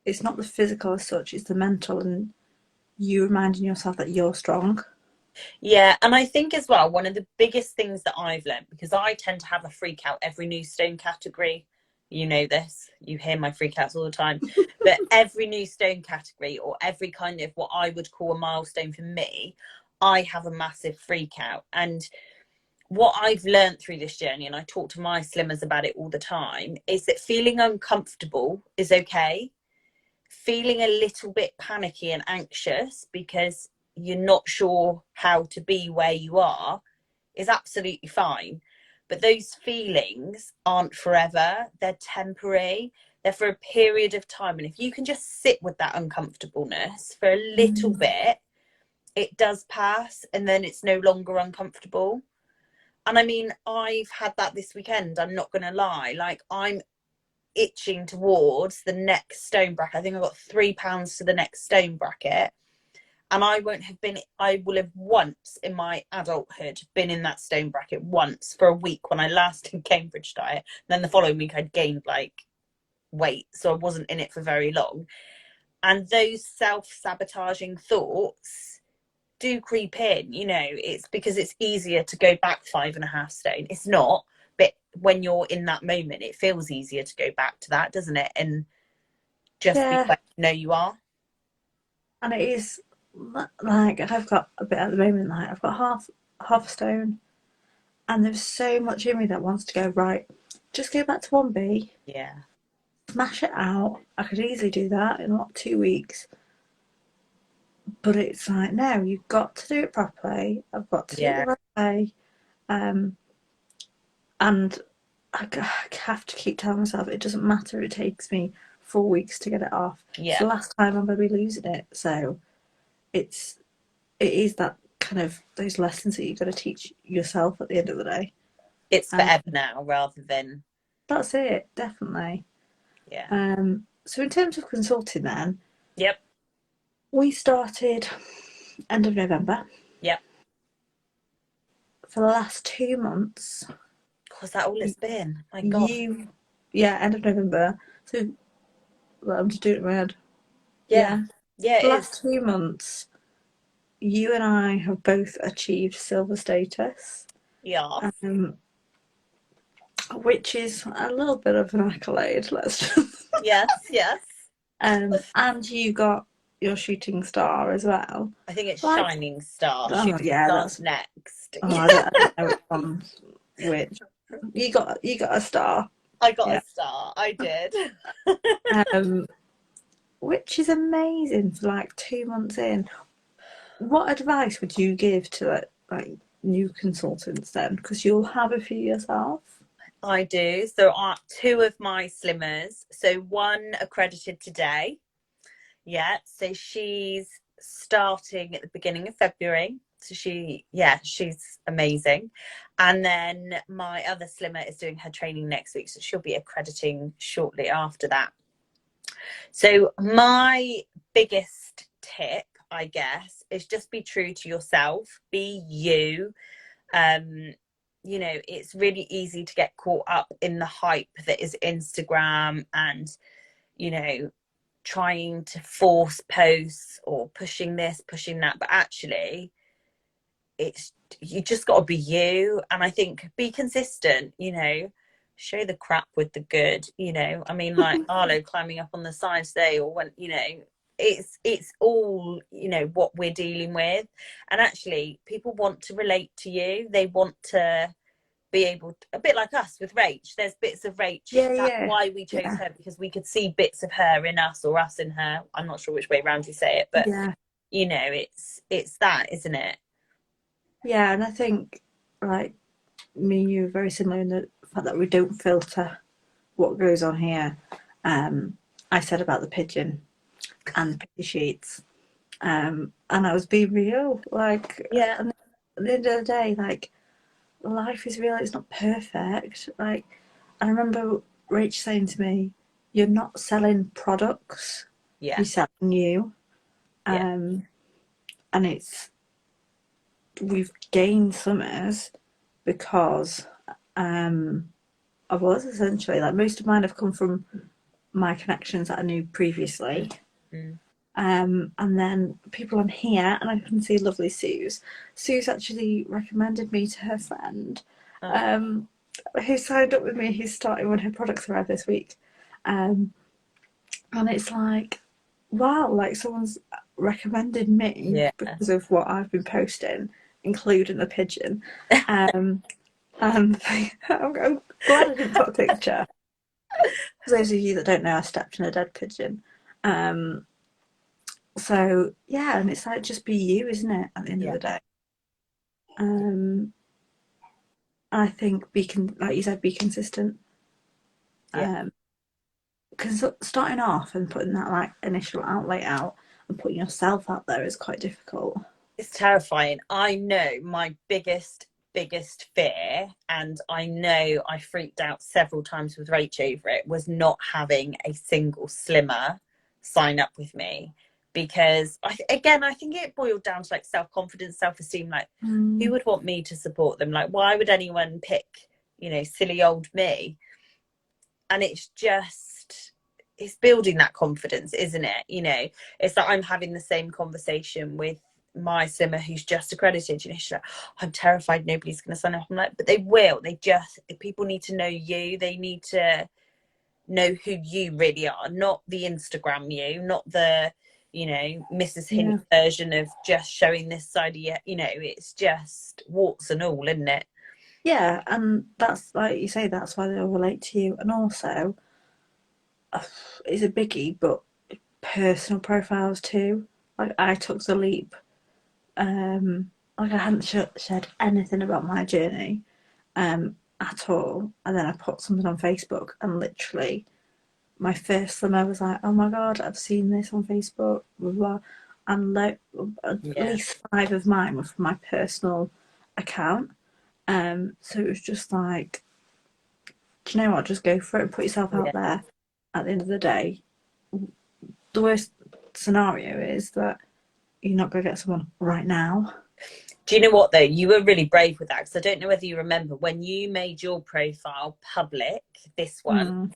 A: It's not the physical as such, it's the mental, and you reminding yourself that you're strong.
B: Yeah, and I think as well, one of the biggest things that I've learned, because I tend to have a freak out every new stone category. You know this, you hear my freakouts all the time. But every new stone category, or every kind of what I would call a milestone for me, I have a massive freak out. And what I've learned through this journey, and I talk to my slimmers about it all the time, is that feeling uncomfortable is okay. Feeling a little bit panicky and anxious because you're not sure how to be where you are is absolutely fine. But those feelings aren't forever, they're temporary, they're for a period of time. And if you can just sit with that uncomfortableness for a little bit, it does pass and then it's no longer uncomfortable. And I mean, I've had that this weekend, I'm not going to lie. Like, I'm itching towards the next stone bracket. I think I've got £3 to the next stone bracket. And I will have once in my adulthood been in that stone bracket once for a week when I last did Cambridge diet. And then the following week I'd gained like weight. So I wasn't in it for very long. And those self-sabotaging thoughts do creep in, you know, it's because it's easier to go back 5.5 stone. It's not, but when you're in that moment, it feels easier to go back to that, doesn't it? And just be where you know you are.
A: And it is like I've got a bit at the moment, like I've got half a stone, and there's so much in me that wants to go, right, just go back to 1B.
B: Yeah.
A: Smash it out. I could easily do that in like 2 weeks. But it's like, no, you've got to do it properly. I've got to do it the right way. And I have to keep telling myself it doesn't matter. It takes me 4 weeks to get it off.
B: Yeah.
A: It's the last time I'm going to be losing it. So it is that kind of those lessons that you've got to teach yourself at the end of the day.
B: It's forever now rather than...
A: That's it, definitely.
B: Yeah.
A: So in terms of consulting then,
B: Yep.
A: we started end of November.
B: Yep.
A: For the last 2 months.
B: Was that all it's been? My God.
A: End of November. So I'm just doing it in my head.
B: Yeah. Yeah,
A: the last 2 months, you and I have both achieved silver status.
B: Yeah.
A: Which is a little bit of an accolade, let's just...
B: Yes.
A: And you got your shooting star as well.
B: I think it's shining star.
A: Oh, yeah,
B: that's next.
A: Oh, I don't know which one's which. You got a star.
B: I got a star. I did.
A: which is amazing for like 2 months in. What advice would you give to like new consultants then? Because you'll have a few yourself.
B: I do. So two of my slimmers. So one accredited today. Yeah. So she's starting at the beginning of February. So she's amazing. And then my other slimmer is doing her training next week. So she'll be accrediting shortly after that. So my biggest tip, I guess, is just be true to yourself. Be you. You know, it's really easy to get caught up in the hype that is Instagram and, you know, trying to force posts or pushing this, pushing that. But actually, you just got to be you. And I think be consistent, you know, show the crap with the good, you know. I mean, like Arlo climbing up on the side today, or when, you know, it's all, you know, what we're dealing with. And actually people want to relate to you. They want to be able to, a bit like us with Rach. There's bits of Rach. That's why we chose her, because we could see bits of her in us, or us in her. I'm not sure which way round you say it, but you know, it's that, isn't it?
A: Yeah, and I think like me and you are very similar in the fact that we don't filter what goes on here. I said about the pigeon and the pigeon sheets, and I was being real. Like, and at the end of the day, like, life is real. It's not perfect. Like, I remember Rach saying to me, "You're not selling products. You're selling you." And we've gained summers because of us, essentially. Like, most of mine have come from my connections that I knew previously. And then people on here, and I can see lovely Sue's actually recommended me to her friend, who signed up with me, who's starting when her products arrive this week. And it's like, wow, like someone's recommended me because of what I've been posting, including the pigeon. And I'm glad I didn't put a picture. For those of you that don't know, I stepped in a dead pigeon. So yeah, and it's like, just be you, isn't it? At the end of the day. I think like you said, be consistent. Because starting off and putting that like initial outlay out and putting yourself out there is quite difficult.
B: It's terrifying. I know my biggest fear, and I know I freaked out several times with Rach over it, was not having a single slimmer sign up with me. Because I think it boiled down to like self-confidence, self-esteem. Like, who would want me to support them? Like, why would anyone pick, you know, silly old me? And it's building that confidence, isn't it? You know, it's like I'm having the same conversation with my slimmer who's just accredited. You know, she's like, I'm terrified nobody's going to sign up. I'm like, but they will. People need to know you. They need to know who you really are, not the Instagram you, not the, you know, Mrs. Hint version of just showing this side of you. You know, it's just warts and all, isn't it?
A: Yeah, and that's, like you say, that's why they'll relate to you. And also, it's a biggie, but personal profiles too. Like, I took the leap. Like, I hadn't shared anything about my journey at all. And then I put something on Facebook, and literally my first summer was like, oh my God, I've seen this on Facebook, blah, blah. And at least 5 of mine were from my personal account. So it was just like, do you know what? Just go for it and put yourself out there. At the end of the day, the worst scenario is that you're not going to get someone right now.
B: Do you know what, though? You were really brave with that, because I don't know whether you remember when you made your profile public, this one,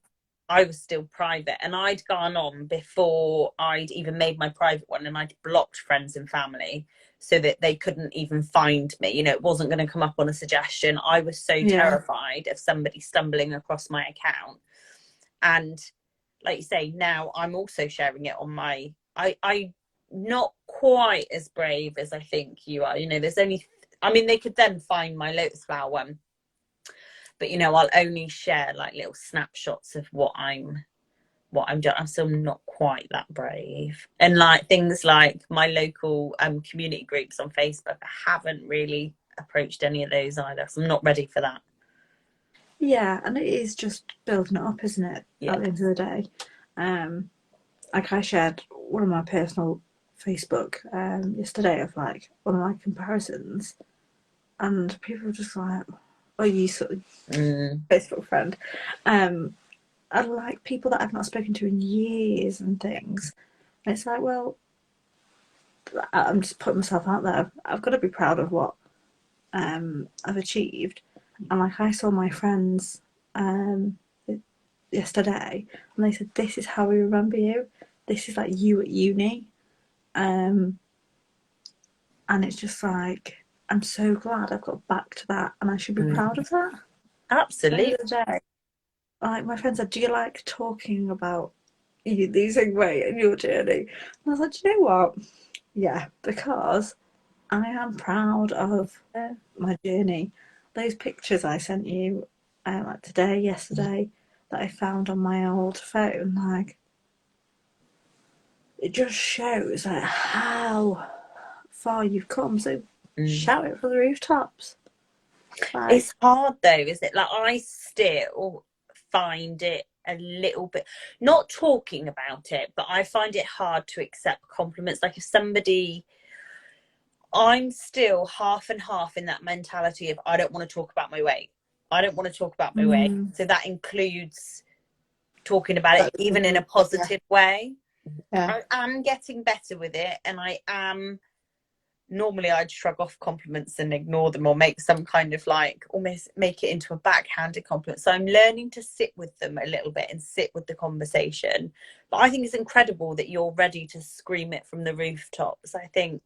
B: I was still private, and I'd gone on before I'd even made my private one, and I'd blocked friends and family so that they couldn't even find me. You know, it wasn't going to come up on a suggestion. I was so terrified of somebody stumbling across my account. And like you say, now I'm also sharing it on my, I not quite as brave as I think you are. You know, there's only, I mean, they could then find my Lotus flower one, but you know, I'll only share like little snapshots of what I'm what I'm doing. I'm still not quite that brave. And like things like my local community groups on Facebook, I haven't really approached any of those either. So I'm not ready for that.
A: Yeah, and it is just building it up, isn't it?
B: Yeah.
A: At the end of the day. Like I shared one of my personal Facebook yesterday of like one of my comparisons, and people were just like, "Oh, you sort of Facebook friend," and like people that I've not spoken to in years and things. And it's like, well, I'm just putting myself out there. I've got to be proud of what I've achieved. And like I saw my friends yesterday, and they said, "This is how we remember you. This is like you at uni," and it's just like I'm so glad I've got back to that, and I should be proud of that.
B: Absolutely.
A: At the end of the day, like my friend said, "Do you like talking about you losing weight and your journey?" And I was like, "Do you know what? Yeah, because I am proud of my journey. Those pictures I sent you, like today, yesterday, that I found on my old phone, like it just shows like how far you've come. So shout it from the rooftops." Like,
B: it's hard though, is it? Like I still find it a little bit, not talking about it, but I find it hard to accept compliments. Like if somebody, I'm still half and half in that mentality of I don't want to talk about my weight. I don't want to talk about my weight. So that includes talking about it even in a positive way.
A: yeah.
B: I am getting better with it, and I am, normally I'd shrug off compliments and ignore them, or make some kind of like almost make it into a backhanded compliment. So I'm learning to sit with them a little bit and sit with the conversation. But I think it's incredible that you're ready to scream it from the rooftops. I think,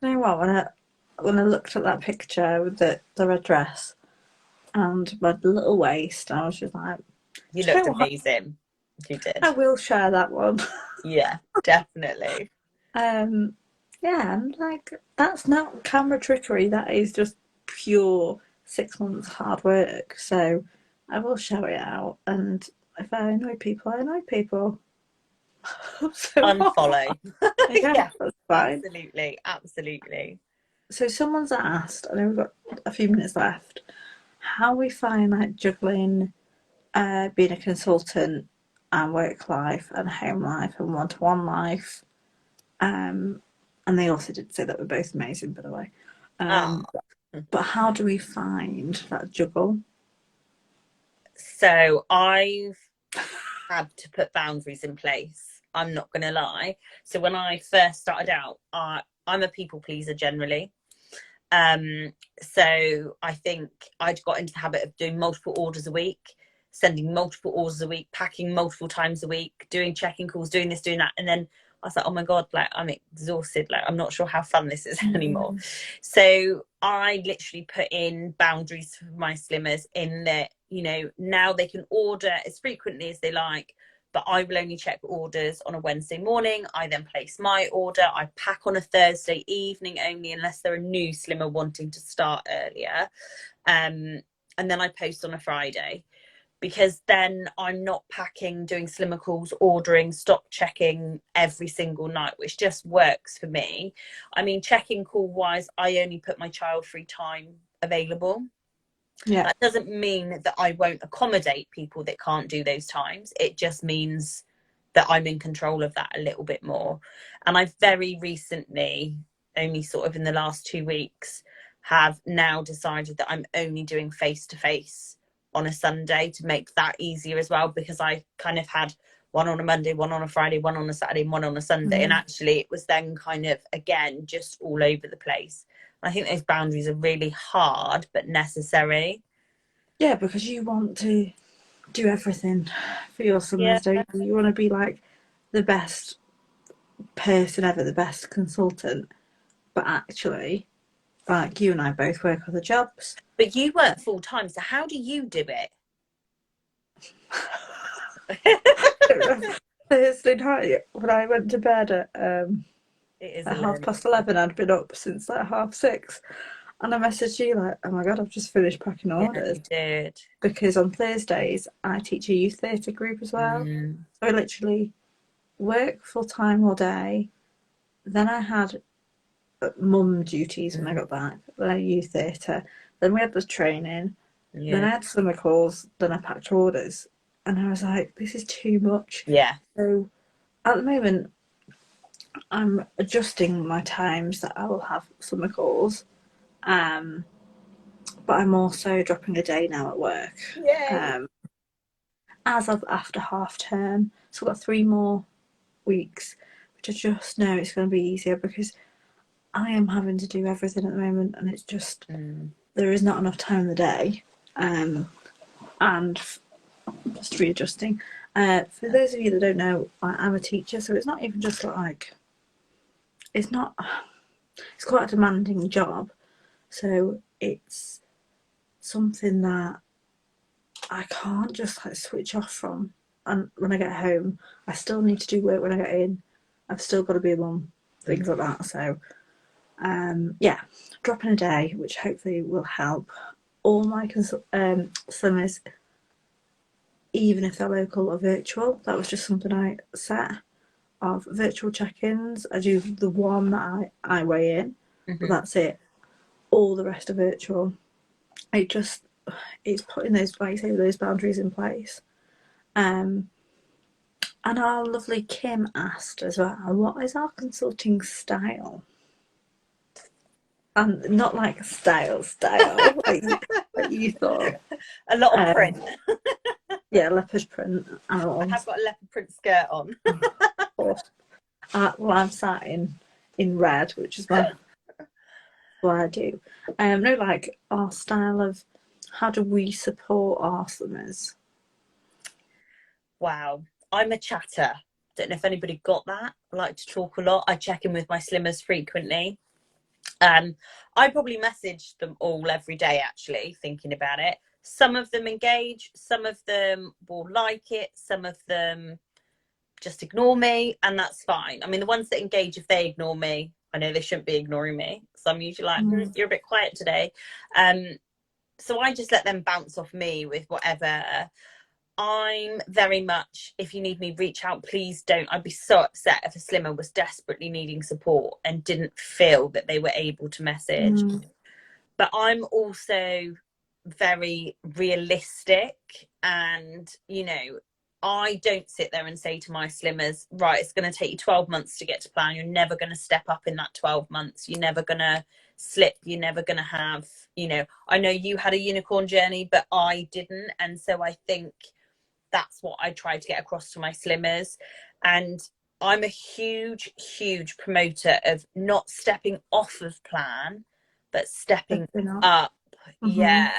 A: You know what? When I looked at that picture with the red dress and my little waist, I was just like,
B: you looked amazing. You did.
A: I will share that one.
B: Yeah, definitely.
A: Yeah, and like that's not camera trickery. That is just pure 6 months hard work. So I will shout it out, and if I annoy people, I annoy people. So
B: unfollow.
A: yeah, that's fine.
B: Absolutely.
A: So someone's asked, I know we've got a few minutes left, how we find like juggling being a consultant and work life and home life and one-to-one life. And they also did say that we're both amazing, by the way. But how do we find that juggle?
B: So I've had to put boundaries in place. I'm not going to lie. So when I first started out, I'm a people pleaser generally. So I think I'd got into the habit of doing multiple orders a week, sending multiple orders a week, packing multiple times a week, doing check-in calls, doing this, doing that. And then I was like, oh my God, like I'm exhausted. Like I'm not sure how fun this is anymore. So I literally put in boundaries for my slimmers in that, you know, now they can order as frequently as they like, but I will only check orders on a Wednesday morning. I then place my order. I pack on a Thursday evening only, unless they're a new slimmer wanting to start earlier. And then I post on a Friday, because then I'm not packing, doing slimmer calls, ordering, stock checking every single night, which just works for me. I mean, check-in call wise, I only put my child free time available.
A: Yeah.
B: That doesn't mean that I won't accommodate people that can't do those times. It just means that I'm in control of that a little bit more. And I've very recently, only sort of in the last 2 weeks, have now decided that I'm only doing face-to-face on a Sunday to make that easier as well, because I kind of had one on a Monday, one on a Friday, one on a Saturday, and one on a Sunday. And actually it was then kind of, again, just all over the place. I think those boundaries are really hard but necessary.
A: Yeah, because you want to do everything for your summers, don't you? You want to be like the best person ever, the best consultant. But actually, like you and I both work other jobs.
B: But you work full time, so how do you do it?
A: Thursday night when I went to bed at 11:30, I'd been up since like 6:30. And I messaged you like, oh my God, I've just finished packing
B: Yeah,
A: orders.
B: you did.
A: Because on Thursdays, I teach a youth theatre group as well.
B: Mm.
A: So I literally work full time all day. Then I had mum duties when I got back, then I youth theatre. Then we had the training. Then
B: Yeah.
A: I had summer calls. Then I packed orders. And I was like, this is too much.
B: Yeah.
A: So at the moment, I'm adjusting my times that I will have summer calls. Um, but I'm also dropping a day now at work.
B: Yay.
A: Um, as of after half term. So I've got 3 more weeks, which I just know it's going to be easier because I am having to do everything at the moment, and it's just there is not enough time in the day, and just readjusting. For those of you that don't know, I'm a teacher, so it's not even just like it's not. It's quite a demanding job, so it's something that I can't just like switch off from. And when I get home, I still need to do work when I get in. I've still got to be a mum, things like that. So, yeah, dropping a day, which hopefully will help. All my swimmers, even if they're local or virtual, that was just something I set of virtual check-ins. I do the one that I weigh in, but that's it. All the rest are virtual. It's putting those, like you say, those boundaries in place. And our lovely Kim asked as well, what is our consulting style? And not like style, like you thought.
B: A lot of print.
A: Yeah, leopard print.
B: I have got a leopard print skirt on.
A: Well, I'm sat in red, which is what I do. No, like our style of how do we support our swimmers?
B: Wow. I'm a chatter. Don't know if anybody got that. I like to talk a lot. I check in with my slimmers frequently. I probably message them all every day, actually, thinking about it. Some of them engage, some of them will like it, some of them just ignore me, and that's fine. I mean, the ones that engage, if they ignore me, I know they shouldn't be ignoring me. So I'm usually like, you're a bit quiet today. So I just let them bounce off me with whatever. I'm very much, if you need me, reach out, please don't. I'd be so upset if a slimmer was desperately needing support and didn't feel that they were able to message. But I'm also very realistic, and, you know, I don't sit there and say to my slimmers, right, it's going to take you 12 months to get to plan. You're never going to step up in that 12 months. You're never going to slip. You're never going to have, you know, I know you had a unicorn journey, but I didn't. And so I think that's what I try to get across to my slimmers. And I'm a huge, huge promoter of not stepping off of plan, but stepping up. Yeah.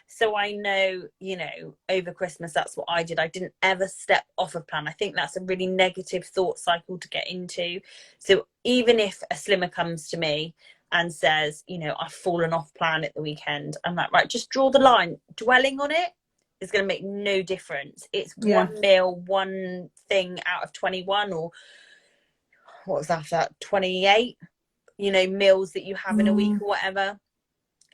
B: So I know, you know, over Christmas, that's what I did. I didn't ever step off of plan. I think that's a really negative thought cycle to get into. So even if a slimmer comes to me and says, you know, I've fallen off plan at the weekend, I'm like, right, just draw the line. Dwelling on it is going to make no difference. It's 1 meal, one thing out of 21, or what was that 28, you know, meals that you have in a week or whatever.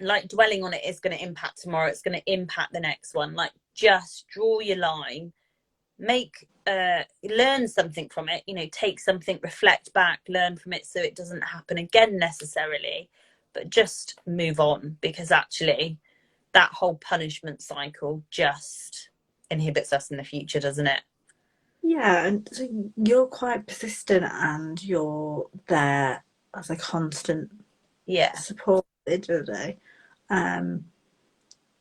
B: Like, dwelling on it is going to impact tomorrow. It's going to impact the next one. Like, just draw your line, learn something from it, you know, take something, reflect back, learn from it so it doesn't happen again necessarily, but just move on, because actually that whole punishment cycle just inhibits us in the future, doesn't it?
A: Yeah, and so you're quite persistent and you're there as a constant support at the end of the day.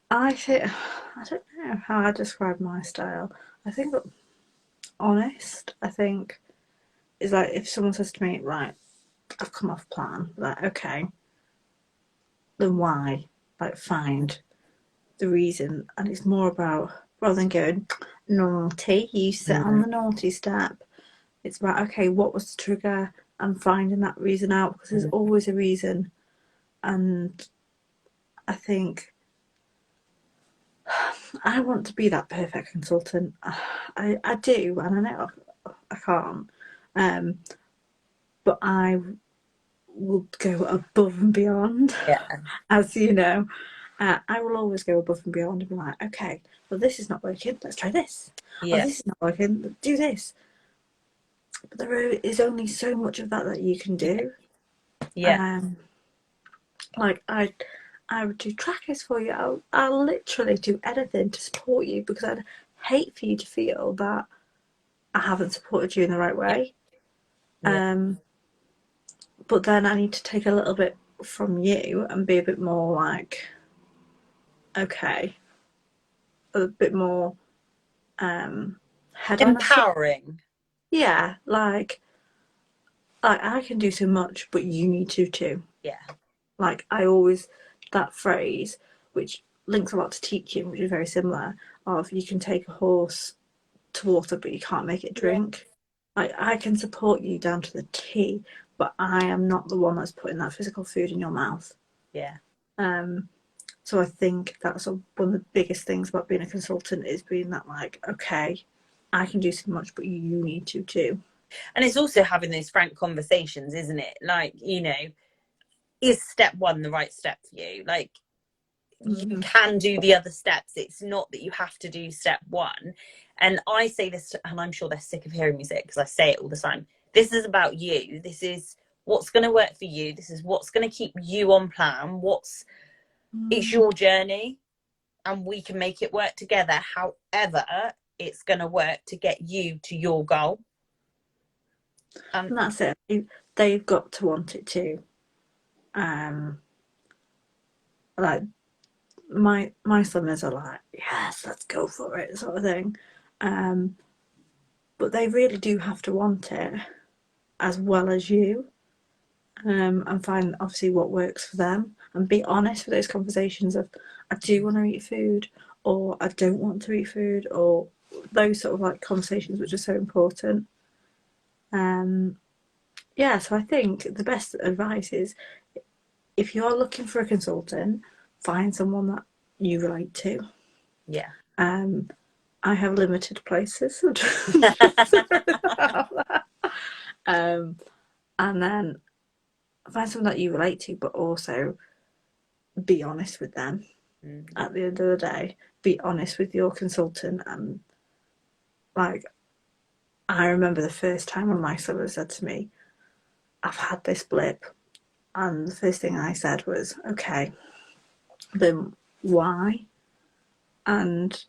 A: I think, I don't know how I describe my style. I think honest, I think, is like if someone says to me, right, I've come off plan, like, okay, then why? Like, find the reason. And it's more about, rather than going, naughty, you sit on the naughty step, it's about, okay, what was the trigger, and finding that reason out, because there's always a reason. And I think I want to be that perfect consultant. I do, and I know I can't. But I will go above and beyond,
B: Yeah.
A: as you know. I will always go above and beyond and be like, okay, well, this is not working, let's try this. Oh,
B: Yeah.
A: this is not working, let's do this. But there is only so much of that that you can do.
B: Yeah.
A: Like I would do trackers for you. I'll literally do anything to support you because I'd hate for you to feel that I haven't supported you in the right way.
B: Yeah.
A: But then I need to take a little bit from you and be a bit more like, okay, a bit more head on.
B: Empowering.
A: Yeah, like I can do so much, but you need to too.
B: Yeah.
A: Like I always, that phrase, which links a lot to teaching, which is very similar, of you can take a horse to water, but you can't make it
B: Yeah.
A: drink. Like I can support you down to the T, but I am not the one that's putting that physical food in your mouth.
B: Yeah.
A: So I think that's one of the biggest things about being a consultant is being that like, okay, I can do so much, but you need to too.
B: And it's also having those frank conversations, isn't it? Like, is step one the right step for you? Like, you can do the other steps. It's not that you have to do step one. And I say this, and I'm sure they're sick of hearing me say it because I say it all the time. This is about you. This is what's going to work for you. This is what's going to keep you on plan. It's your journey, and we can make it work together. However, it's going to work to get you to your goal.
A: And that's it. They've got to want it too. Like my summers are like, yes, let's go for it, sort of thing. But they really do have to want it as well as you. And find obviously what works for them and be honest with those conversations of I do want to eat food or I don't want to eat food or those sort of like conversations which are so important. Yeah, so I think the best advice is if you're looking for a consultant, find someone that you relate to.
B: Yeah.
A: I have limited places. And then find someone that you relate to, but also be honest with them. At the end of the day, be honest with your consultant. And like, I remember the first time when my son said to me, I've had this blip. And the first thing I said was, okay, then why? And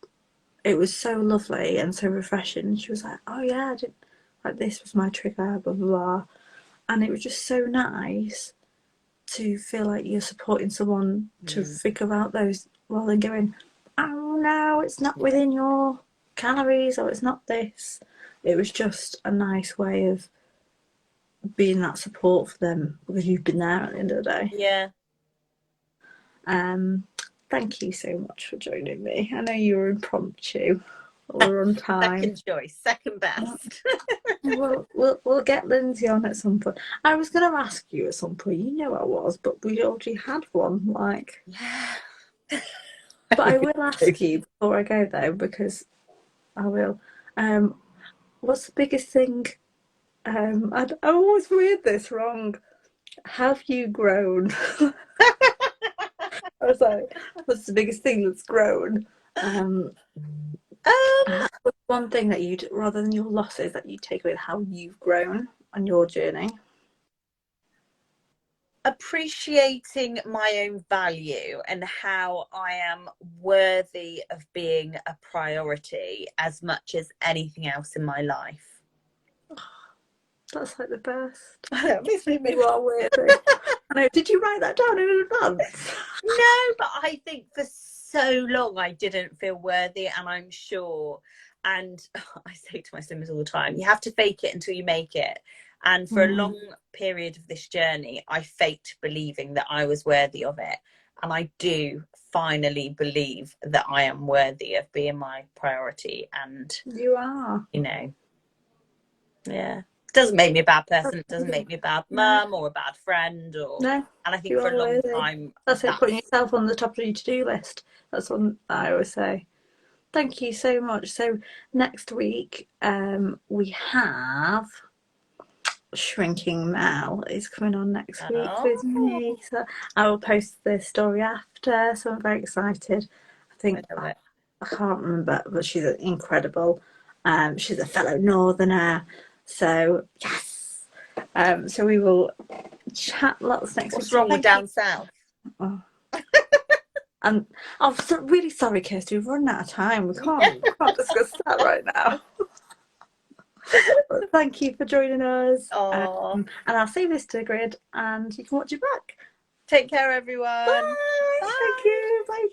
A: it was so lovely and so refreshing. She was like, oh yeah, I didn't, like this was my trigger, blah, blah, blah. And it was just so nice to feel like you're supporting someone to figure out those rather than going, oh no, it's not within your calories or it's not this. It was just a nice way of being that support for them because you've been there at the end of the day.
B: Yeah.
A: Thank you so much for joining me. I know you were impromptu. We're on time.
B: Second choice, second best.
A: We'll get Lindsay on at some point. I was going to ask you at some point. You know I was, but we already had one. Like,
B: Yeah.
A: but I will ask you before I go though, because I will. What's the biggest thing? I always read this wrong. Have you grown? I was like, what's the biggest thing that's grown? What's one thing that you'd, rather than your losses, that you take away how you've grown on your journey?
B: Appreciating my own value and how I am worthy of being a priority as much as anything else in my life.
A: That's like the best.
B: That makes me
A: You are worthy. I know. Did you write that down in advance?
B: No, but I think for so long I didn't feel worthy, and I'm sure. And I say to my swimmers all the time, you have to fake it until you make it. And for a long period of this journey, I faked believing that I was worthy of it. And I do finally believe that I am worthy of being my priority. And
A: you are.
B: Yeah. It doesn't make me a bad person. It doesn't make me a bad mum or a bad friend.
A: No.
B: And I think for a long
A: worthy.
B: time,
A: That's like putting yourself on the top of your to-do list. That's what I always say. Thank you so much. So next week, we have Shrinking Mel is coming on next week with
B: Oh,
A: me. So I will post the story after. So I'm very excited. I think
B: I love it.
A: I can't remember, but she's incredible. She's a fellow Northerner. So yes. So we will chat lots next week.
B: What's
A: So
B: wrong with
A: thank you.
B: down south?
A: Oh. And I'm really sorry, Kirsty. We've run out of time. We can't discuss that right now. But thank you for joining us.
B: Oh,
A: And I'll save this to the grid, and you can watch it back.
B: take care, everyone.
A: Bye. Thank
B: Bye.
A: you. Bye.